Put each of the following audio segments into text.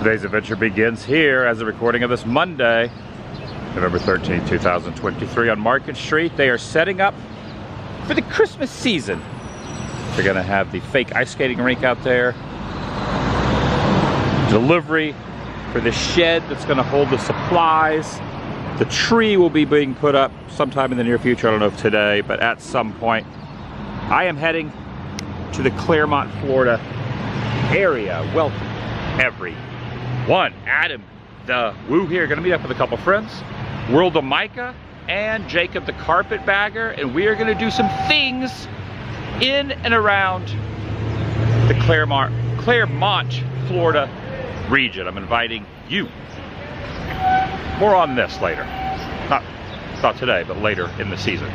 Today's adventure begins here as a recording of this Monday, November 13th, 2023 on Market Street. They are setting up for the Christmas season. They're gonna have the fake ice skating rink out there. Delivery for the shed that's gonna hold the supplies. The tree will be being put up sometime in the near future. I don't know if today, but at some point. I am heading to the Clermont, Florida area. Welcome, everyone. Adam, the Woo here, gonna meet up with a couple friends. World of Micah and Jacob the Carpetbagger, and we are gonna do some things in and around the Clermont, Florida region. I'm inviting you. More on this later. Not today, but later in the season.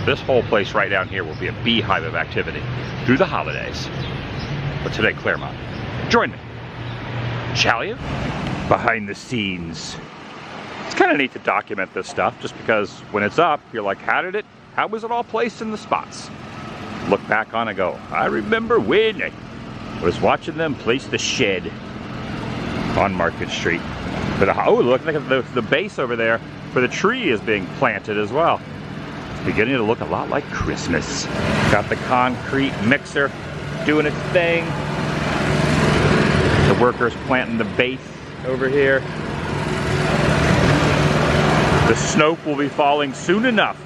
This whole place right down here will be a beehive of activity through the holidays. But today, Clermont. Join me, shall you? Behind the scenes. It's kind of neat to document this stuff, just because when it's up, you're like, how was it all placed in the spots? Look back on it and go, I remember when I was watching them place the shed on Market Street. But oh, look at the base over there for the tree is being planted as well. It's beginning to look a lot like Christmas. Got the concrete mixer doing its thing. The workers planting the base over here. The snow will be falling soon enough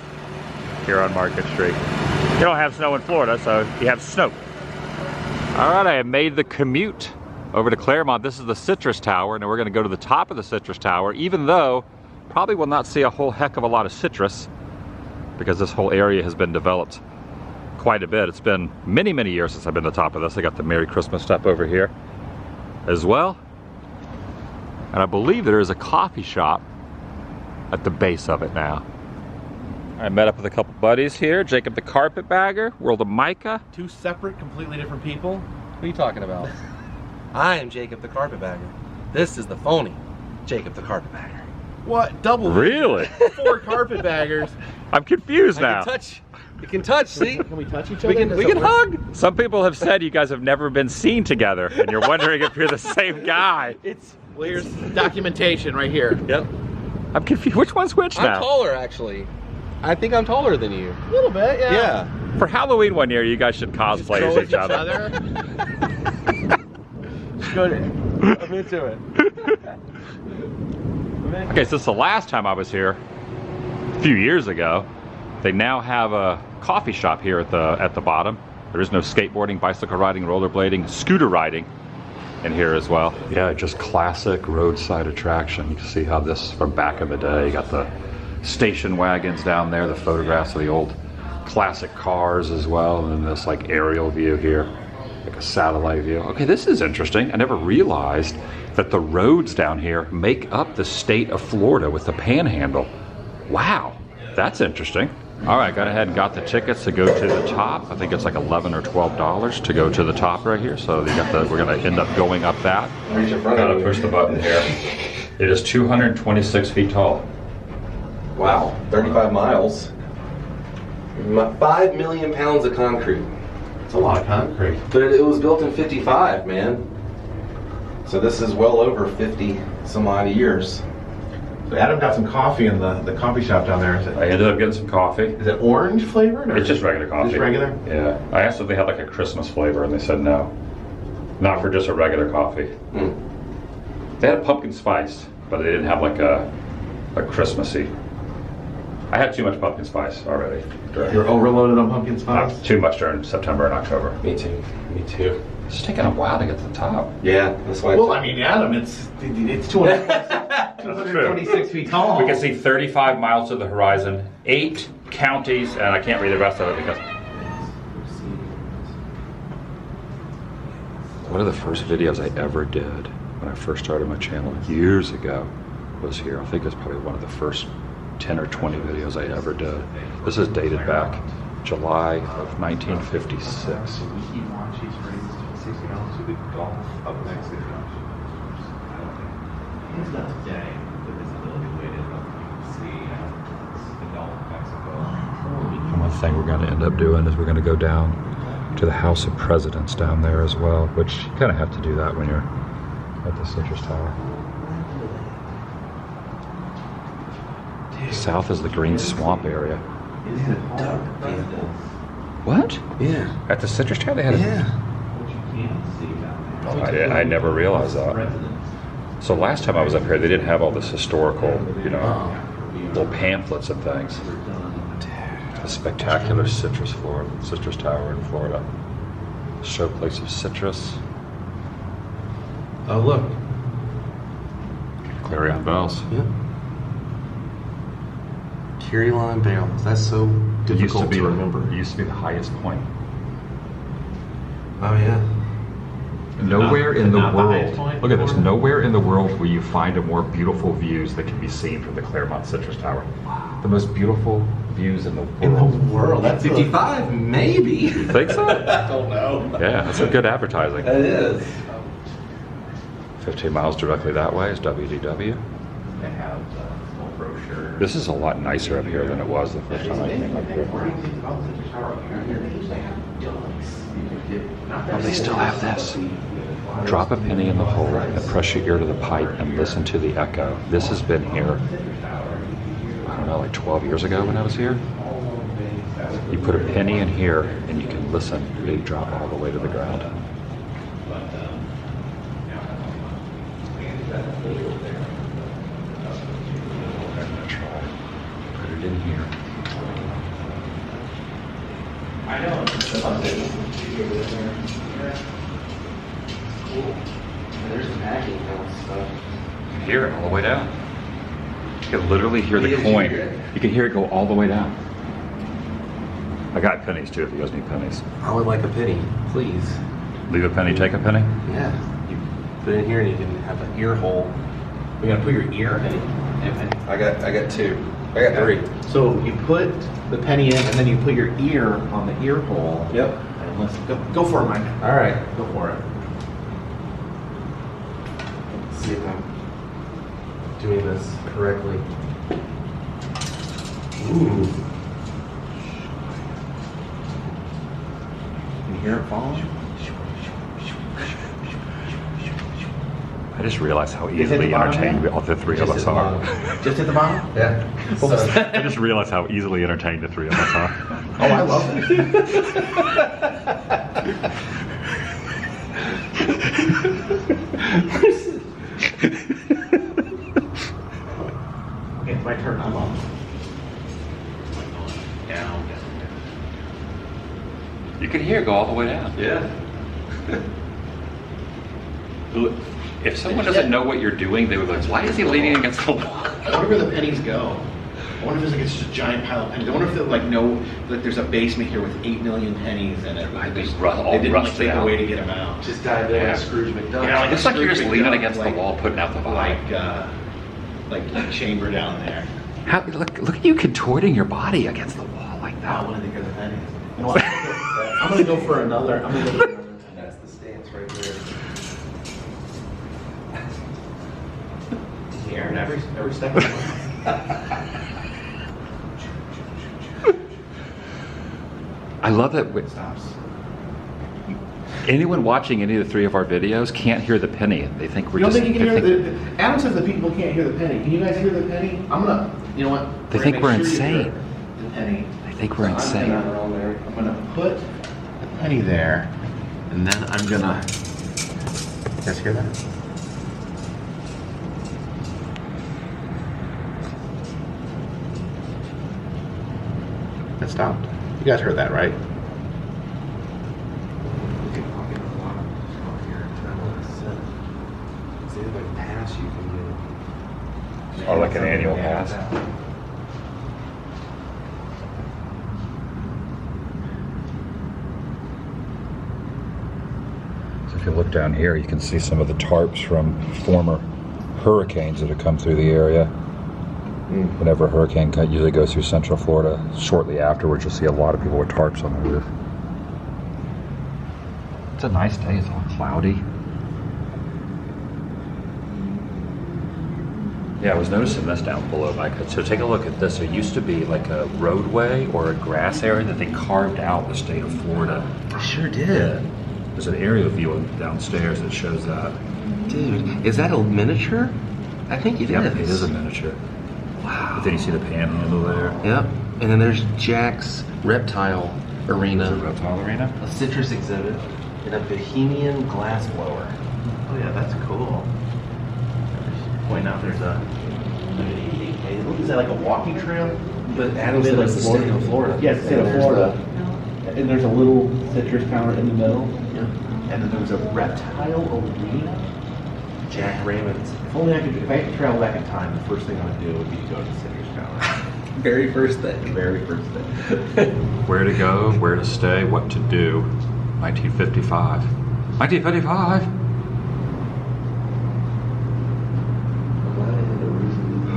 here on Market Street. You don't have snow in Florida, so you have snow. All right, I have made the commute over to Clermont. This is the Citrus Tower, and we're gonna go to the top of the Citrus Tower, even though probably will not see a whole heck of a lot of citrus because this whole area has been developed quite a bit. It's been many, many years since I've been to the top of this. I got the Merry Christmas stuff over here as well. And I believe there is a coffee shop at the base of it now. I met up with a couple buddies here. Jacob the Carpetbagger, World of Micah. Two separate, completely different people. What are you talking about? I am Jacob the Carpetbagger. This is the phony Jacob the Carpetbagger. What? Double? Really? 4 carpetbaggers. I'm confused now. You can touch, see? Can we touch each other? We can hug. Some people have said you guys have never been seen together, and you're wondering if you're the same guy. Well, here's documentation right here. Yep. I'm confused. Which one's which now? I'm taller, actually. I think I'm taller than you. A little bit, yeah. Yeah. For Halloween one year, you guys should cosplay as each other. Good. I'm into it. Okay, since the last time I was here, a few years ago, they now have a coffee shop here at the bottom. There is no skateboarding, bicycle riding, rollerblading, scooter riding in here as well. Yeah, just classic roadside attraction. You can see how this from back in the day. You got the station wagons down there, the photographs of the old classic cars as well, and then this like aerial view here, like a satellite view. Okay, this is interesting. I never realized that the roads down here make up the state of Florida with the panhandle. Wow, that's interesting. All right, got ahead and got the tickets to go to the top. I think it's like $11 or $12 to go to the top right here. So you got we're gonna end up going up that. Gotta push the button here. It is 226 feet tall. Wow, 35 miles. 5 million pounds of concrete. It's a lot of concrete. But it was built in 55, man. So this is well over 50 some odd years. So Adam got some coffee in the coffee shop down there. I ended up getting some coffee. Is it orange flavored? Or it's just regular coffee. Just regular? Yeah. I asked if they had like a Christmas flavor, and they said no. Not for just a regular coffee. Mm. They had a pumpkin spice, but they didn't have like a Christmassy. I had too much pumpkin spice already. You're overloaded on pumpkin spice? Too much during September and October. Me too. Me too. It's taking a while to get to the top. Yeah, that's why. Well, I mean, Adam, it's 226 feet tall. We can see 35 miles to the horizon, 8 counties, and I can't read the rest of it because. One of the first videos I ever did when I first started my channel years ago was here. I think it's probably one of the first 10 or 20 videos I ever did. This is dated back July of 1956. One thing we're going to end up doing is we're going to go down to the House of Presidents down there as well, which you kind of have to do that when you're at the Citrus Tower. South is the green swamp area. It had a duck vehicle. What? Yeah. At the Citrus Tower they had I never realized that. So last time I was up here, they didn't have all this historical, you know, little pamphlets and things. A spectacular citrus tower in Florida. Showplace of citrus. Oh, look. Clarion bells. Yep. Carillon bells. That's so difficult to remember. It used to be the highest point. Oh, yeah. Nowhere in the not the world, highest point look at this, before? nowhere in the world will you find a more beautiful views that can be seen from the Clermont Citrus Tower. Wow. The most beautiful views in the world. In the world. That's 55, maybe. You think so? I don't know. Yeah, that's some good advertising. That is. 15 miles directly that way is WDW. They have a brochure. This is a lot nicer up here than it was the first time I came up here. Oh, they still have this. Drop a penny in the hole and press your ear to the pipe and listen to the echo. This has been here, I don't know, like 12 years ago when I was here. You put a penny in here and you can listen. They drop all the way to the ground. I'm gonna try. Put it in here. I know. There's the packing house stuff. You can hear it all the way down. You can literally hear the coin. You can hear it go all the way down. I got pennies too if you guys need pennies. I would like a penny, please. Leave a penny, take a penny? Yeah. You put it in here and you can have an ear hole. We gotta put your ear in. I got two. I got three. So you put the penny in, and then you put your ear on the ear hole. Yep. And let's go for it, Mike. All right. Go for it. Let's see if I'm doing this correctly. Ooh. Can you hear it falling? I just realized how Just hit the easily bottom entertained there? all the three of us are. Just at the bottom? Yeah. I just realized how easily entertained the three of us are. Oh, I love it. Okay, it's my turn. I'm on. Down. You can hear it go all the way down. Yeah. If someone doesn't know what you're doing, they would be like, why is he leaning against the wall? I wonder where the pennies go. I wonder if it's like it's just a giant pile of pennies. I wonder if they like there's a basement here with 8 million pennies in it. Like They they all didn't like rusted think of a out. way to get them out. Just dive in like Scrooge McDuck. Yeah, like It's like you're just Scrooge leaning McDuck, against the like- wall, putting out the vibe. Like chamber down there. Look at you contorting your body against the wall like I that. want to think of the pennies. You know what? I'm gonna go for another. I'm gonna go for another penny. That's the stance right there. Aaron, every step of the way. I love that It stops. anyone watching any of the three of our videos can't hear the penny. They think we're You don't just. think you can they hear think- the Adam says the people can't hear the penny. Can you guys hear the penny? I'm gonna. You know what? They We're think gonna we're make sure you hear insane. The penny. They think we're insane. I'm gonna put the penny there, and then I'm gonna. You guys hear that? It stopped. You guys heard that, right? Or like an annual pass. So if you look down here, you can see some of the tarps from former hurricanes that have come through the area. Whenever a hurricane usually goes through Central Florida, shortly afterwards, you'll see a lot of people with tarps on the roof. It's a nice day. It's all cloudy. Yeah, I was noticing this down below, Micah. So take a look at this. There used to be like a roadway or a grass area that they carved out the state of Florida. I sure did. There's an aerial view downstairs that shows that. Dude, is that a miniature? I think it is. Yep, it is a miniature. Wow. But then you see the panhandle there. Yep. And then there's Jack's reptile arena. The reptile arena. A citrus exhibit. And a Bohemian glass blower. Oh yeah, that's cool. Point out there's a. Is that like a walking trail? But Adam said it's the state of Florida. Yes, state of Florida. And there's a little citrus fountain in the middle. Yep. And then there's a reptile arena. Jack Raymond's. If only I could. If I could travel back in time, the first thing I would do would be to go to the citrus fountain. Very first thing. Very first thing. Where to go, where to stay, what to do. 1955. 1955!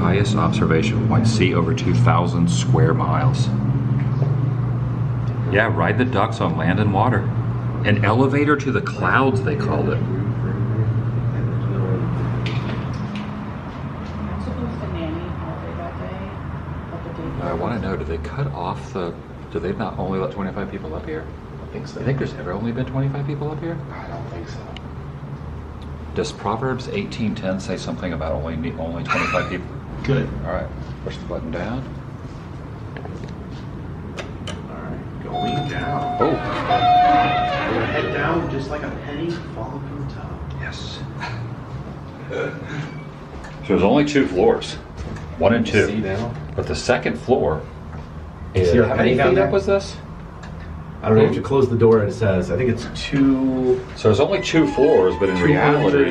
Highest observation point, sea over 2,000 square miles. Yeah, ride the ducks on land and water. An elevator to the clouds, they called it. I want to know, do they cut off the... Do they not only let 25 people up here? I think so. I think there's ever only been 25 people up here? I don't think so. Does Proverbs 18:10 say something about only 25 people? Good. All right, push the button down. All right, going down. Oh, We're gonna head down just like a penny falling from the top. yes. So there's only 2 floors, 1 and 2. See now? But the second floor is, See our how many penny down feet there? up was this? I don't know if you close the door. It says I think it's 2. So there's only 2 floors, but in reality,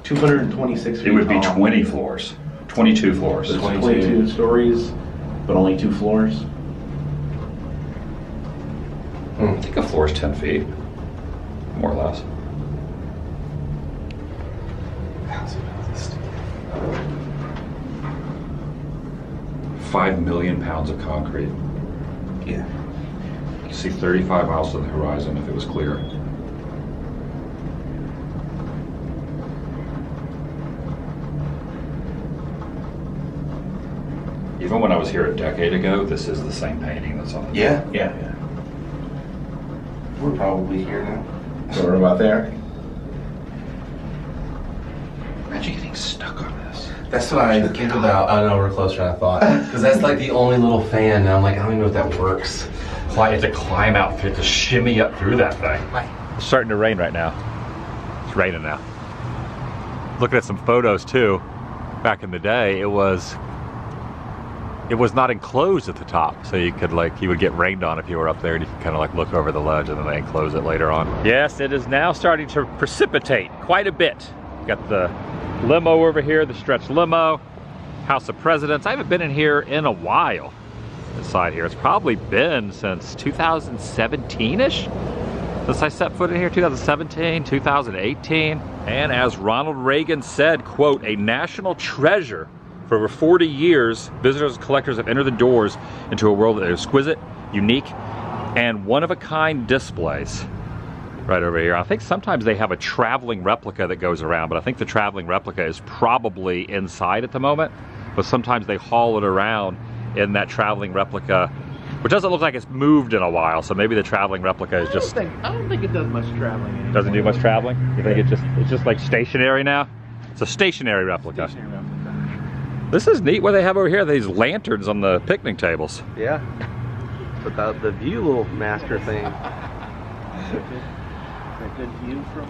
226 feet. it would be tall. 20 floors, 22 floors. There's 22 stories, but only 2 floors. I think a floor is 10 feet, more or less. 5 million pounds of concrete. Yeah. You can see 35 miles to the horizon if it was clear. Even when I was here a decade ago, this is the same painting that's on the Yeah? Yeah. We're probably here now. So we're about there. Imagine getting stuck on this. That's what I think about. I know we're closer than I thought. Because that's like the only little fan, and I'm like, I don't even know if that works. You have to climb out, you have to shimmy up through that thing. It's starting to rain right now. It's raining now. Looking at some photos too. Back in the day, it was not enclosed at the top, so you could you would get rained on if you were up there, and you could kind of like look over the ledge, and then they enclose it later on. Yes, it is now starting to precipitate quite a bit. Got the limo over here, the stretch limo, House of Presidents. I haven't been in here in a while. Inside here, it's probably been since 2017-ish since I set foot in here. 2017, 2018, and as Ronald Reagan said, quote, "A national treasure. For over 40 years, visitors and collectors have entered the doors into a world of exquisite, unique, and one-of-a-kind displays." Right over here. I think sometimes they have a traveling replica that goes around, but I think the traveling replica is probably inside at the moment. But sometimes they haul it around in that traveling replica, which doesn't look like it's moved in a while, so maybe the traveling replica is just... I don't think it does much traveling anymore. Doesn't do much traveling? You think it's just like stationary now? It's a stationary replica. Stationary replica. This is neat what they have over here, these lanterns on the picnic tables. Yeah. But the view little master thing. A good view from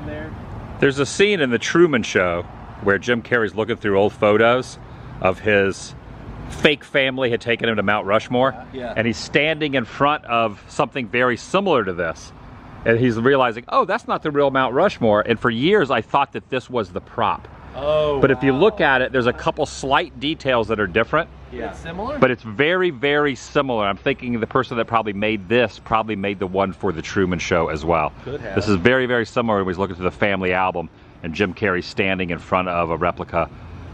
there. There's a scene in the Truman Show where Jim Carrey's looking through old photos of his fake family had taken him to Mount Rushmore. Yeah. And he's standing in front of something very similar to this. And he's realizing, oh, that's not the real Mount Rushmore. And for years I thought that this was the prop. Oh, But if you look at it, there's a couple slight details that are different. Yeah. It's similar? But it's very, very similar. I'm thinking the person that probably made this probably made the one for the Truman Show as well. Could have. This is very, very similar when he's looking through the family album and Jim Carrey standing in front of a replica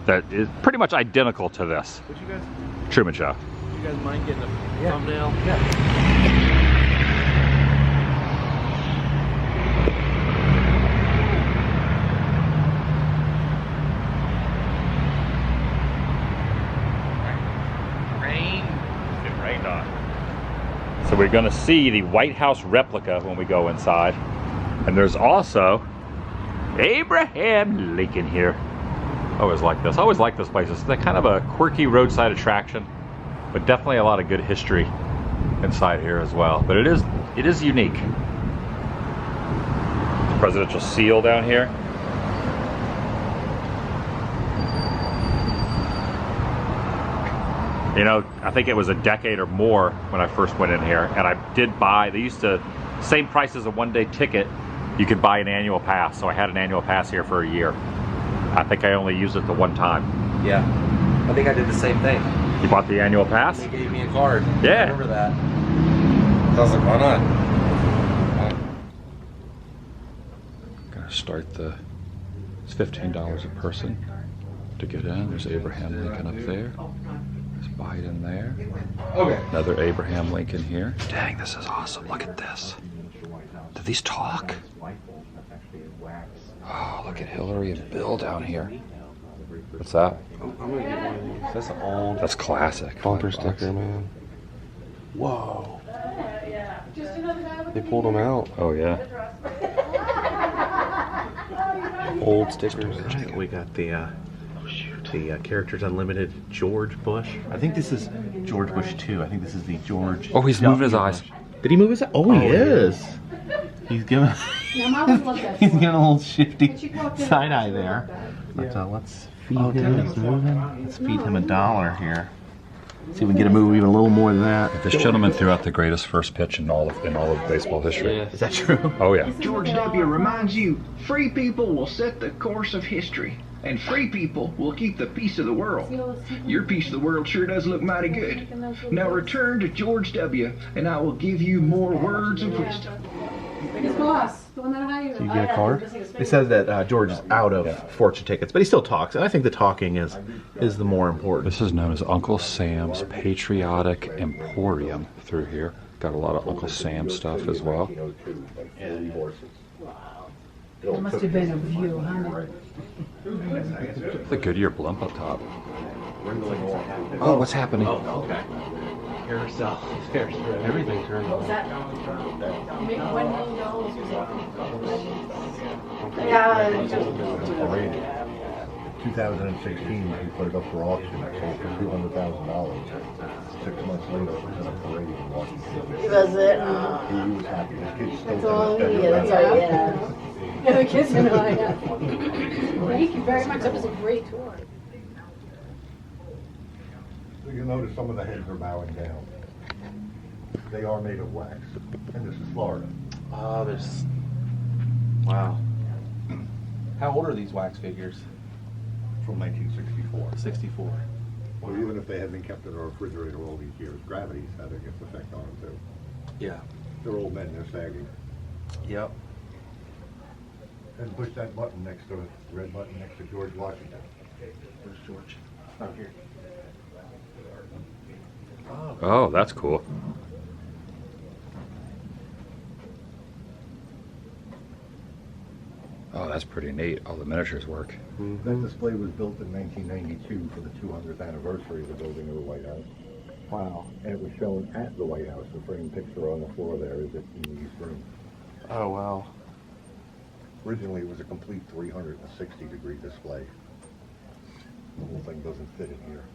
that is pretty much identical to this. Would you guys Truman Show. mind getting a thumbnail? Yeah. So we're gonna see the White House replica when we go inside. And there's also Abraham Lincoln here. I always like this. I always like this place. It's kind of a quirky roadside attraction, but definitely a lot of good history inside here as well. But it is unique. Presidential seal down here. You know, I think it was a decade or more when I first went in here, and I did buy, they used to, same price as a one-day ticket, you could buy an annual pass. So I had an annual pass here for a year. I think I only used it the one time. Yeah. I think I did the same thing. You bought the annual pass? They gave me a card. Yeah. I remember that. So I was like, why not? Gonna start the, it's $15 a person to get in. There's Abraham Lincoln up there. There's Biden there. Okay. Another Abraham Lincoln here. Dang, this is awesome. Look at this. Do these talk? Oh, look at Hillary and Bill down here. What's that? I'm gonna get one of these. That's an old That's classic. bumper sticker, man. Whoa. They pulled them out. Oh yeah. Old stickers. We got the Characters Unlimited George Bush. I think this is George Bush 2. I think this is the George. Oh, he's moving his eyes. Did he move his eyes? Oh, he is. He's giving. He's giving a little shifty side eye there. But let's feed him. He's moving. Let's feed him $1 here. See if we can get a move even a little more than that. This gentleman threw out the greatest first pitch in all of baseball history. Yeah. Is that true? Oh yeah. George W. reminds you, free people will set the course of history, and free people will keep the peace of the world. Your piece of the world sure does look mighty good. Now return to George W., and I will give you more words of wisdom. Do you get a card? It says that George is out of fortune tickets, but he still talks, and I think the talking is the more important. This is known as Uncle Sam's Patriotic Emporium through here. Got a lot of Uncle Sam stuff as well. There must have been a view, huh? The Goodyear blimp up top. Oh, what's happening? Oh, okay. Carousel. Everything turned on. That $1 million was it? Yeah. 2016, we put it up for auction. It sold for $200,000. 6 months later, it was in a parade in Washington. Was it? He was happy. His kids still That's all, got yeah, that's all, yeah. Yeah, the kids and I, yeah. Thank you very much. That was a great tour. So you notice some of the heads are bowing down. They are made of wax. And this is Florida. Oh, there's. Wow. How old are these wax figures? From 1964. 64. Well, even if they had been kept in a refrigerator all these years, gravity's had its effect on them too. Yeah. They're old men, they're sagging. Yep. And push that button next to it, red button next to George Washington. Where's George? Oh, here. Oh, that's cool. Oh, that's pretty neat. All the miniatures work. That display was built in 1992 for the 200th anniversary of the building of the White House. Wow. And it was shown at the White House. The framed picture on the floor there is it in the East Room. Oh, wow. Originally, it was a complete 360-degree display. The whole thing doesn't fit in here.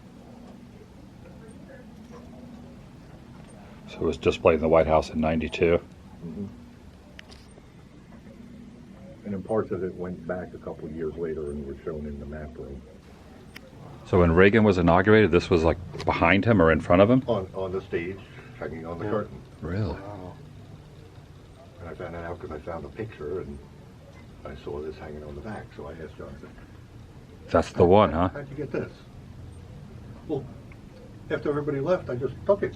So it was displayed in the White House in '92. Mm-hmm. And then parts of it went back a couple of years later and were shown in the map room. So when Reagan was inaugurated, this was like behind him or in front of him? On the stage, hanging on the curtain. Really? Wow. And I found that out because I found a picture and I saw this hanging on the back. So I asked Jonathan, That's the one, huh? how'd you get this? Well, after everybody left, I just took it.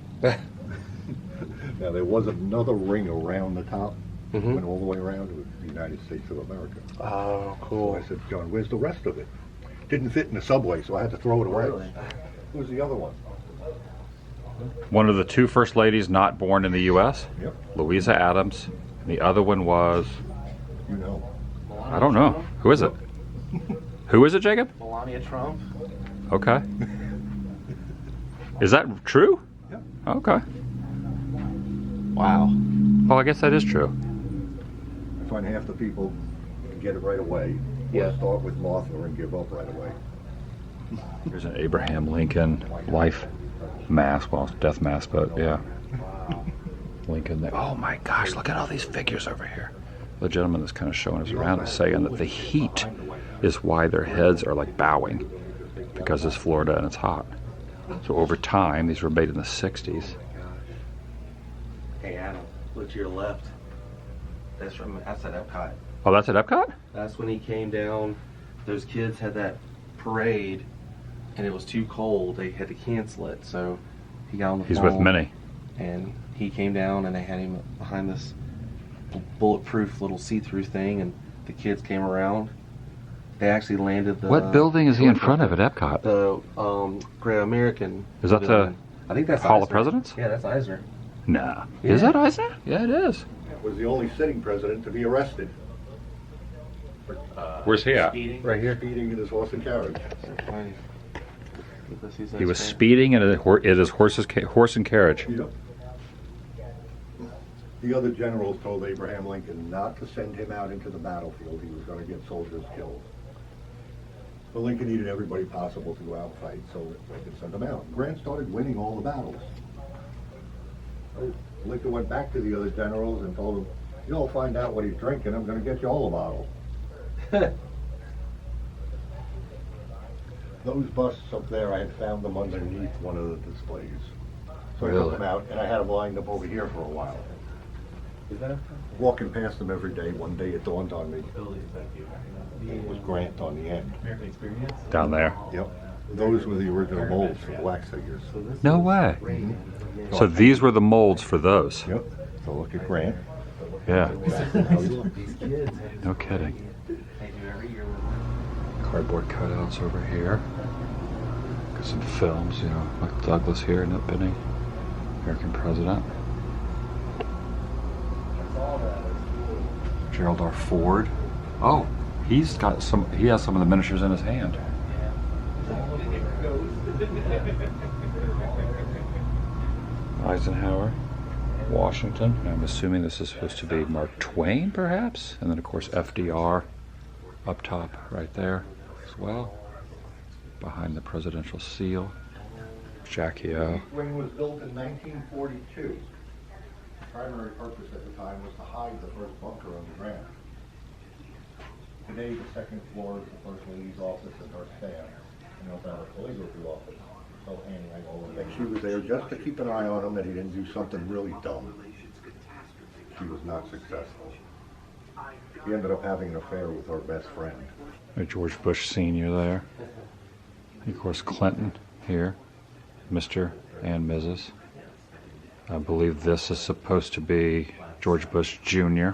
Now, there was another ring around the top. Mm-hmm. Went all the way around. It was the United States of America. Oh, So cool. I said, John, where's the rest of it? Didn't fit in the subway, so I had to throw it away. Really? Who's the other one? One of the two first ladies not born in the U.S., Yep. Louisa Adams. And the other one was, You know. I don't know. Who is it? Who is it, Jacob? Melania Trump. Okay. Is that true? Yep. Okay. Wow. Well, I guess that is true. I find half the people and get it right away. Yeah. Or start with Martha and give up right away. Here's an Abraham Lincoln life mask, well, death mask, but yeah. Lincoln there. Oh my gosh, look at all these figures over here. The gentleman that's kind of showing us around is saying that the heat is why their heads are like bowing, because it's Florida and it's hot. So over time, these were made in the 60s. Hey Adam, look to your left. That's at Epcot. Oh, that's at Epcot? That's when he came down. Those kids had that parade, and it was too cold. They had to cancel it, so he got on the phone. He's with Minnie. And he came down, and they had him behind this bulletproof little see-through thing, and the kids came around. They actually landed the... What building is he in front of at Epcot? The Great American. Is that building. the I think that's Hall Eisner. of Presidents? Yeah, that's Eisner. Nah. Yeah. Is that Eisner? Yeah, it is. Was the only sitting president to be arrested. Where's he at? Right here. Speeding in his horse and carriage. He was speeding in his horse and carriage. Yep. The other generals told Abraham Lincoln not to send him out into the battlefield. He was going to get soldiers killed. But Lincoln needed everybody possible to go out and fight, so Lincoln sent them out. Grant started winning all the battles. So Lincoln went back to the other generals and told them, "You all find out what he's drinking, I'm going to get you all a bottle." Those busts up there, I had found them underneath one of the displays. So I took them out, and I had them lined up over here for a while. Walking past them every day, one day it dawned on me. It was Grant on the end. Down there. Yep. Those were the original molds for the wax figures. No way. Mm-hmm. So these were the molds for those. Yep. So look at Grant. Yeah. Exactly how he looks. No kidding. Cardboard cutouts over here. Got some films, you know, like Douglas here, Nip Benning, American president. Gerald R. Ford. Oh, he has some of the miniatures in his hand. Eisenhower, Washington. I'm assuming this is supposed to be Mark Twain, perhaps? And then, of course, FDR up top right there as well, behind the presidential seal. Jackie O. This wing was built in 1942. The primary purpose at the time was to hide the first bunker underground. Today, the second floor is the First Lady's office and her staff, and also our calligraphy office. So anyway, she was there just to keep an eye on him that he didn't do something really dumb. She was not successful. He ended up having an affair with her best friend. George Bush Sr. there. And of course, Clinton here, Mr. and Mrs. I believe this is supposed to be George Bush Jr.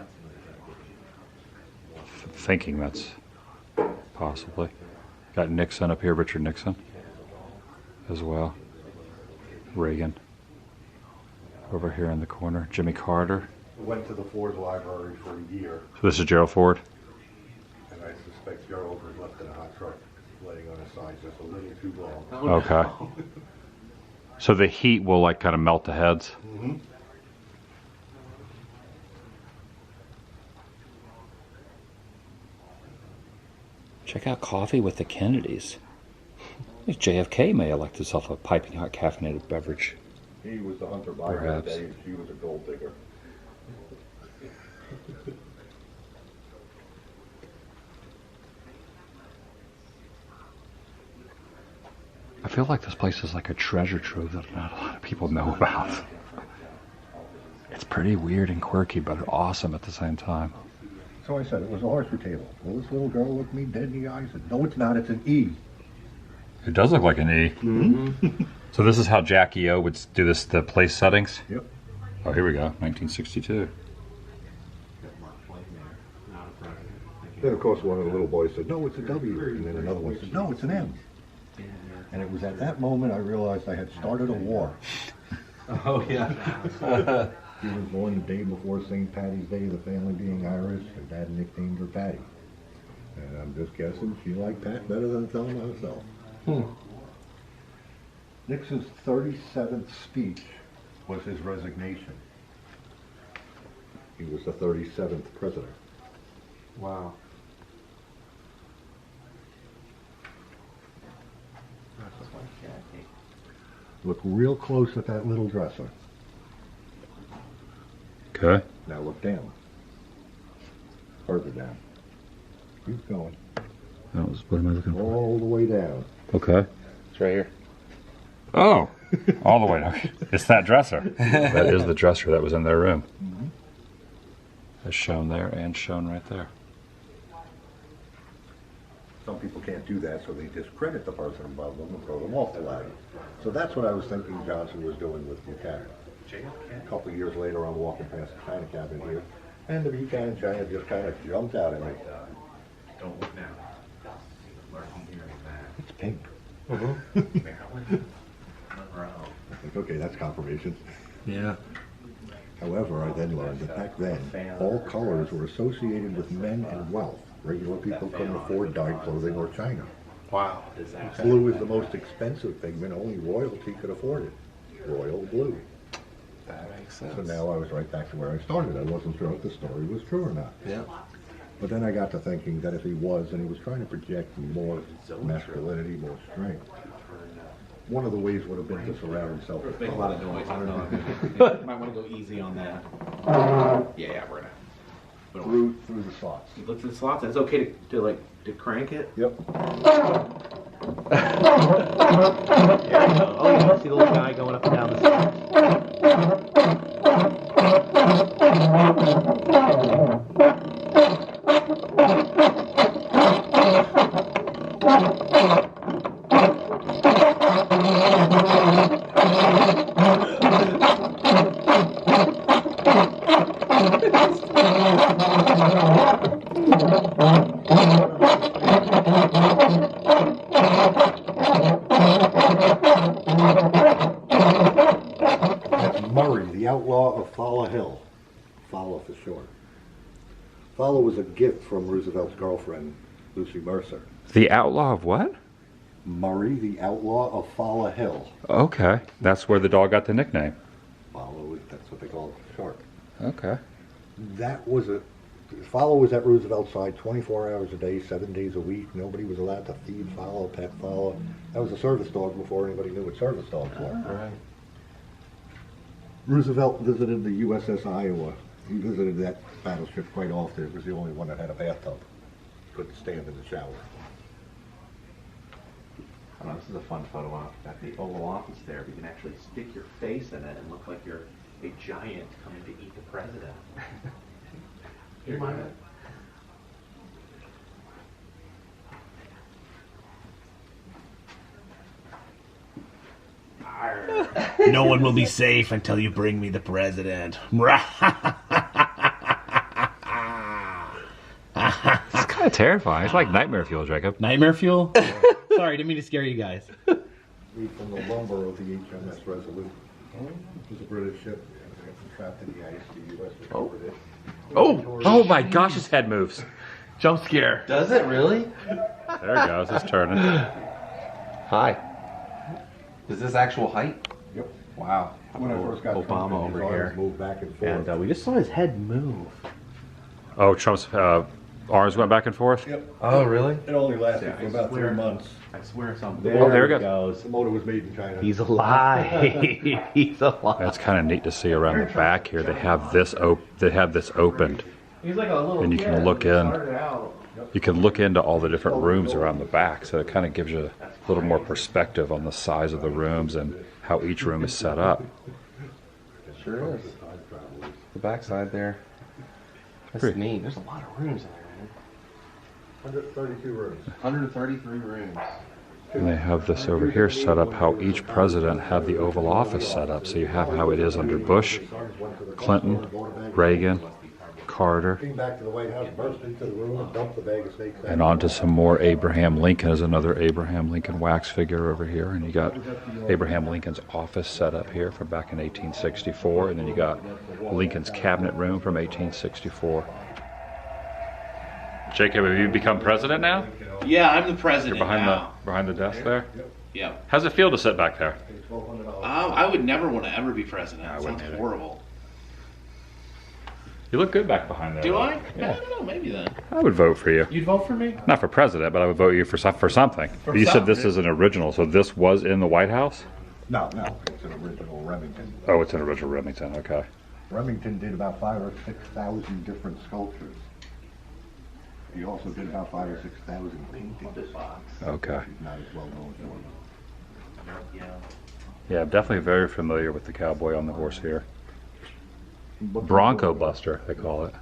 Thinking that's possibly. Got Nixon up here, Richard Nixon as well. Reagan over here in the corner. Jimmy Carter. Went to the Ford Library for a year, So this is Gerald Ford. and I suspect Gerald was left in a hot truck, laying on his side just a little too long. Okay. So the heat will like kind of melt the heads. Mm-hmm. Check out Coffee with the Kennedys. JFK may elect himself a piping hot caffeinated beverage. He was the Hunter Biden Perhaps. today, and she was a gold digger. I feel like this place is like a treasure trove that not a lot of people know about. It's pretty weird and quirky, but awesome at the same time. So I said, it was a horseshoe table. Well, this little girl looked me dead in the eyes and said, "No, it's not, it's an E." It does look like an E. Mm-hmm. So this is how Jackie O would do this, the place settings? Yep. Oh, here we go, 1962. Then, of course, one of the little boys said, "No, it's a W." And then another one said, "No, it's an M." And it was at that moment I realized I had started a war. Oh, yeah. She was born the day before St. Patty's Day, the family being Irish. Her dad nicknamed her Patty. And I'm just guessing she liked Pat better than Thelma herself. Nixon's 37th speech was his resignation. He was the 37th president. Wow. Look real close at that little dresser. Okay. Now look down. Further down. Keep going. That was, what am I looking for? All the way down. Okay. It's right here. Oh, all the way down. It's that dresser. That is the dresser that was in their room. As shown there and shown right there. Some people can't do that, so they discredit the person above them and throw them off the ladder. So that's what I was thinking Johnson was doing with Buchanan. A couple of years later, I'm walking past the China cabinet here, and the Buchanan China just kind of jumped out at me. Don't look now. Lurking here in that. It's pink. Maryland. Monroe. I think, okay, that's confirmation. Yeah. However, I then learned that back then, all colors were associated with men and wealth. Regular people couldn't afford dyed clothing or china. Wow. Blue is the most expensive pigment. Only royalty could afford it. Royal blue. That makes sense. So now I was right back to where I started. I wasn't sure if the story was true or not. Yeah. But then I got to thinking that if he was, and he was trying to project more masculinity, more strength, one of the ways would have been to surround himself with Make a lot of noise. I don't know. Might want to go easy on that. Yeah, we're gonna. through the slots. You look through the slots, and it's okay to crank it. Yep. Oh, you see the little guy going up and down the That's Murray, the outlaw of Falla Hill. Falla for short. Falla was a gift from Roosevelt's girlfriend, Lucy Mercer. The outlaw of what? Murray, the outlaw of Falla Hill. Okay. That's where the dog got the nickname. Falla, that's what they call it for short. Okay. That was Falla was at Roosevelt's side 24 hours a day, 7 days a week. Nobody was allowed to feed Falla, pet Falla. That was a service dog before anybody knew what service dogs were. Right. Roosevelt visited the USS Iowa. He visited that battleship quite often. It was the only one that had a bathtub. Couldn't stand in the shower. I don't know, this is a fun photo op at the Oval Office there. You can actually stick your face in it and look like you're a giant coming to eat the president. You mind it? No one will be safe until you bring me the president. It's kind of terrifying. It's like nightmare fuel, Jacob. Nightmare fuel? Sorry, didn't mean to scare you guys. Read from the lumber of the HMS Resolute. It was a British ship. It was trapped in the ice. The U.S. recovered it. Oh my gosh, his head moves. Jump scare. Does it really? There it goes. It's turning. Hi. Is this actual height? Yep. Wow. When I first got Obama Trump, his over arms here. moved back and forth. And we just saw his head move. Oh, Trump's arms went back and forth? Yep. Oh, really? It only lasted Yeah, for I about swear. 3 months. I swear something. There it goes. The motor was made in China. He's alive. He's alive. That's kind of neat to see around the back here. They have this opened, He's like a little and you kid can when look he in. started out. You can look into all the different rooms around the back, so it kind of gives you a little more perspective on the size of the rooms and how each room is set up. It sure is. The backside there. That's Pretty. neat. There's a lot of rooms in there, man. 132 rooms. 133 rooms. And they have this over here set up how each president had the Oval Office set up. So you have how it is under Bush, Clinton, Reagan, Carter, Came back to the White House, burst into the room, and dumped the bag of snakes. and on to some more Abraham Lincoln. Is another Abraham Lincoln wax figure over here. And you got Abraham Lincoln's office set up here from back in 1864. And then you got Lincoln's cabinet room from 1864. Jacob, have you become president now? Yeah, I'm the president You're now. behind the desk there? Yeah. How's it feel to sit back there? I would never want to ever be president. I It wouldn't sounds either. horrible. You look good back behind there. Do though. I? I Yeah. don't know. Maybe then. I would vote for you. You'd vote for me? Not for president, but I would vote you for something. You said this is an original, so this was in the White House? No, it's an original Remington. Oh, it's an original Remington, okay. Remington did about 5,000 or 6,000 different sculptures. He also did about 5,000 or 6,000 paintings. Okay. He's not as well known for them. Yeah, I'm definitely very familiar with the cowboy on the horse here. Bronco Buster, they call it.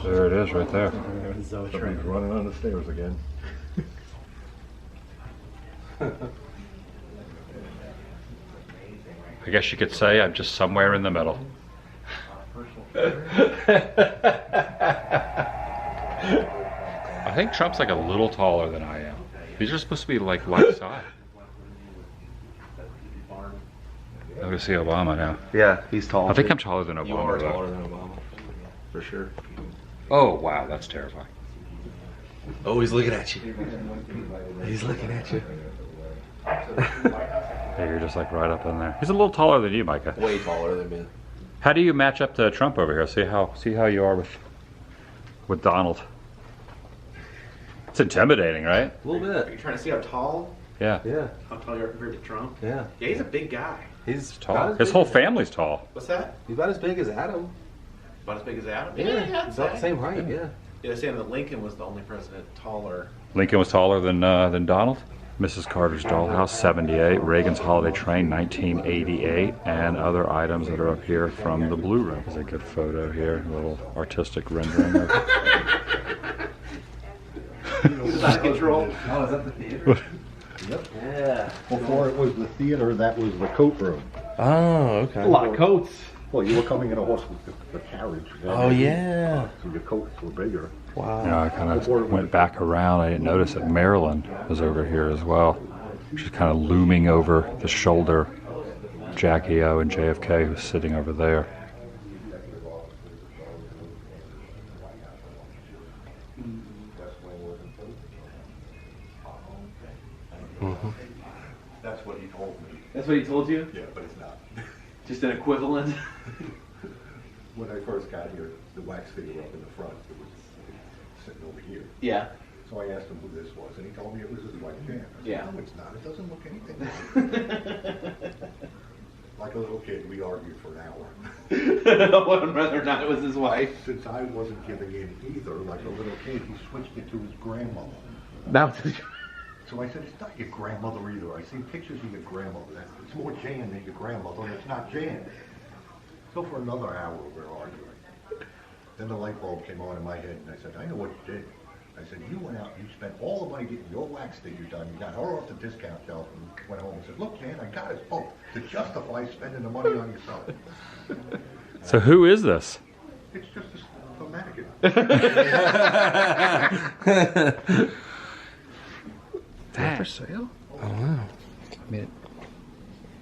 There it is right there. Somebody's running on the stairs again. I guess you could say I'm just somewhere in the middle. I think Trump's like a little taller than I am. These are supposed to be like life size. I'm gonna see Obama now. Yeah, he's tall. I think I'm taller than Obama. You are though. taller than Obama, for sure. Oh wow, that's terrifying. Oh, he's looking at you. He's looking at you. Hey, you're just like right up in there. He's a little taller than you, Micah. Way taller than me. How do you match up to Trump over here? See how you are with Donald. It's intimidating, right? A little Are bit. you trying to see how tall? Yeah. Yeah. How tall you are compared to Trump? Yeah. Yeah, he's a big guy. He's Tall. about as His big whole as- family's tall. What's that? He's about as big as Adam. About as big as Adam? Yeah, I'd he's about the say. same height. Yeah. Yeah, they're saying that Lincoln was the only president taller. Lincoln was taller than Donald. Mrs. Carter's Dollhouse, 78. Reagan's Holiday Train, 1988. And other items that are up here from the Blue Room. There's a good photo here, a little artistic rendering of Out of control. Oh, is that the theater? Yep. Yeah. Before it was the theater, that was the coat room. Oh, okay. A lot of coats. Well, you were coming in a horse with the carriage. Oh, yeah. So your coats were bigger. Wow. You know, I kind of went back around. I didn't notice that Maryland was over here as well. She's kind of looming over the shoulder. Jackie O and JFK was sitting over there. That's what he told me. That's what he told you? Yeah, but it's not. Just an equivalent? When I first got here, the wax figure up in the front, it was sitting over here. Yeah. So I asked him who this was, and he told me it was his wife Jan. I said, Yeah. no, it's not. It doesn't look anything like it. Like a little kid, we argued for an hour. Whether or not it was his wife. Since I wasn't giving in either, like a little kid, he switched it to his grandmother. Now, So I said, it's not your grandmother either. I seen pictures of your grandmother. It's more Jan than your grandmother, and it's not Jan. So for another hour, we're arguing. Then the light bulb came on in my head, and I said, I know what you did. I said, you went out and you spent all the money getting your wax figure done. You got her off the discount shelf and went home and said, look, Jan, I got us both to justify spending the money on yourself. So who is this? It's just a mannequin. That for sale? Oh wow. I mean,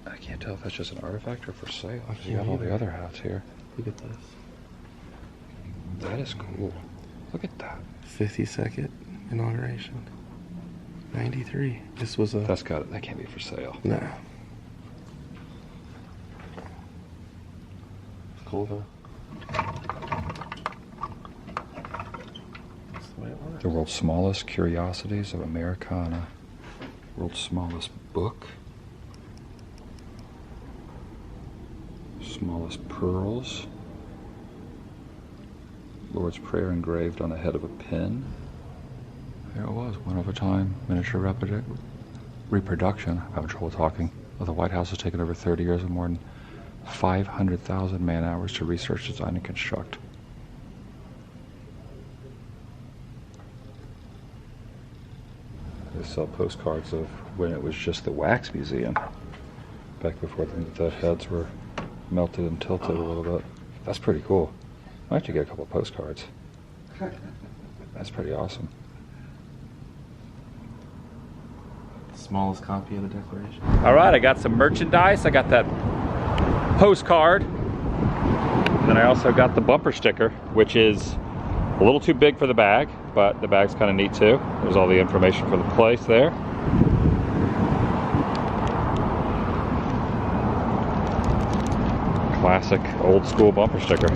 I can't tell if that's just an artifact or for sale. You got all the other hats here. look at this. That is cool. Look at that. 52nd inauguration. 93. This was a... That can't be for sale. No. Cool though. That's the way it works. The world's smallest curiosities of Americana. World's smallest book. Smallest pearls. Lord's Prayer engraved on the head of a pin. There it was, one of a time miniature reproduction, I'm having trouble talking, of the White House has taken over 30 years and more than 500,000 man hours to research, design, and construct. They sell postcards of when it was just the wax museum, back before the heads were melted and tilted a little bit. That's pretty cool. I have to get a couple postcards. That's pretty awesome. Smallest copy of the Declaration. All right, I got some merchandise. I got that postcard. And then I also got the bumper sticker, which is a little too big for the bag, but the bag's kind of neat too. There's all the information for the place there. Classic old school bumper sticker.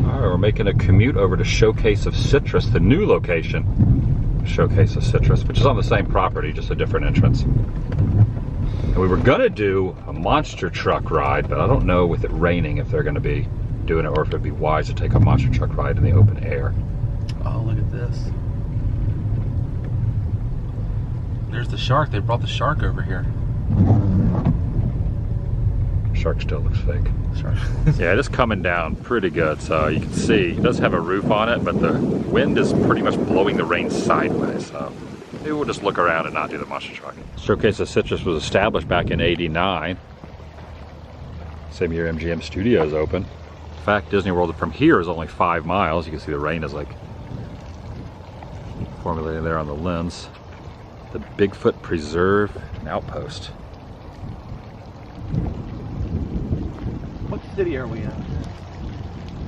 All right, we're making a commute over to Showcase of Citrus, the new location. Showcase of Citrus, which is on the same property, just a different entrance. And we were gonna do a monster truck ride, but I don't know with it raining if they're gonna be doing it or if it'd be wise to take a monster truck ride in the open air. Oh, look at this. There's the shark. They brought the shark over here. Shark still looks fake. Shark. Yeah, it is coming down pretty good, so you can see it does have a roof on it, but the wind is pretty much blowing the rain sideways, so maybe we'll just look around and not do the monster truck. Showcase of Citrus was established back in '89. Same year MGM Studios opened. In fact, Disney World from here is only 5 miles. You can see the rain is like formulating there on the lens. The Bigfoot Preserve and Outpost. What city are we in?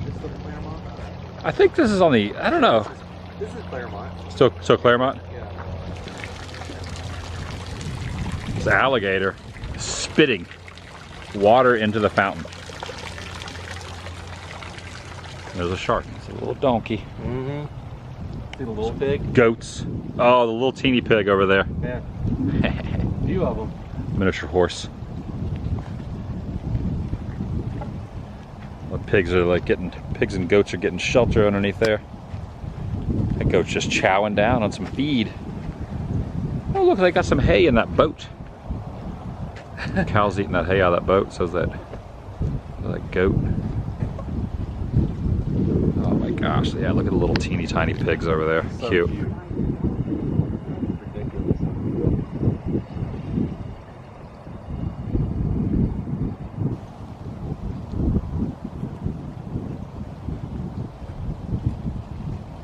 This is Clermont? I think this is on the, I don't know. This is Clermont. Still Clermont? Yeah. This alligator spitting water into the fountain. There's a shark. It's a little donkey. Mm-hmm. See the little pig? Goats. Oh, the little teeny pig over there. Yeah. A few of them. Miniature horse. The pigs are like pigs and goats are getting shelter underneath there. That goat's just chowing down on some feed. Oh, look, they got some hay in that boat. Cow's eating that hay out of that boat, so is that goat. Oh my gosh, yeah, look at the little teeny tiny pigs over there. So Cute. Ridiculous.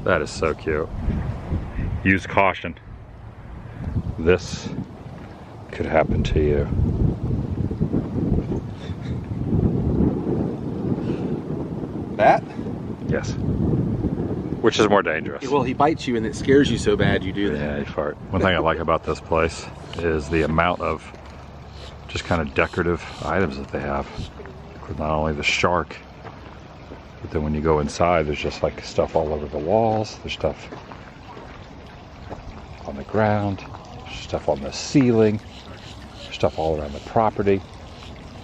That is so cute. Use caution. This could happen to you. That? Yes. Which is more dangerous? Well, he bites you and it scares you so bad you do that. Yeah, you fart. One thing I like about this place is the amount of just kind of decorative items that they have. With not only the shark, but then when you go inside, there's just like stuff all over the walls. There's stuff on the ground. There's stuff on the ceiling. There's stuff all around the property.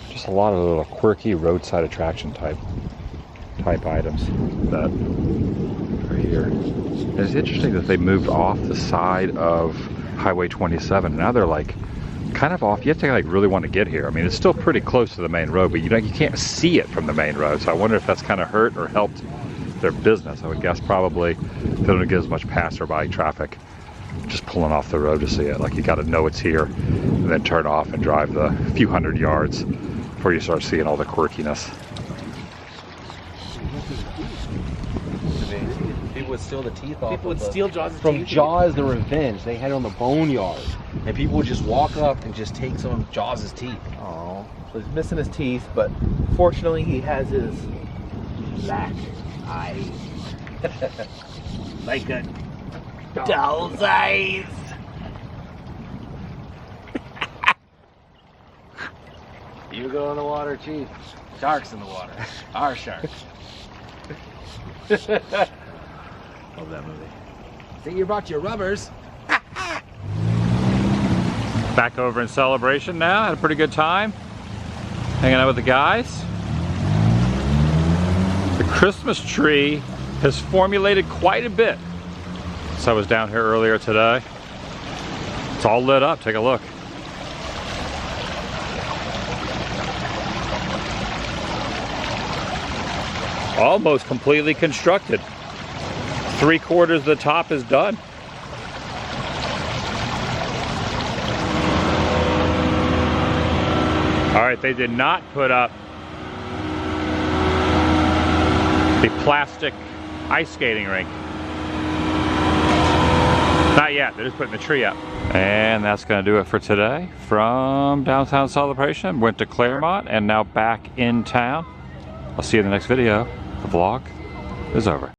Just a lot of little quirky roadside attraction type items that are here. And it's interesting that they moved off the side of Highway 27. Now they're like kind of off. You have to like really want to get here. I mean, it's still pretty close to the main road, but you can't see it from the main road. So I wonder if that's kind of hurt or helped their business. I would guess probably they don't get as much passerby traffic just pulling off the road to see it. Like you got to know it's here and then turn off and drive the few hundred yards before you start seeing all the quirkiness. People would steal the teeth off. People would steal Jaws' from teeth. Jaws the Revenge. They had it on the boneyard, and people would just walk up and just take some of Jaws' teeth. Oh, so he's missing his teeth, but fortunately he has his black eyes. Like a doll's eyes. You go in the water, Chief. Sharks in the water. Our sharks. Love that movie. See, you brought your rubbers. Back over in Celebration now. Had a pretty good time hanging out with the guys. The Christmas tree has formulated quite a bit since I was down here earlier today. It's all lit up. Take a look. Almost completely constructed. 3/4 of the top is done. All right, they did not put up the plastic ice skating rink. Not yet, they're just putting the tree up. And that's gonna do it for today. From downtown Celebration, went to Clermont and now back in town. I'll see you in the next video. The vlog is over.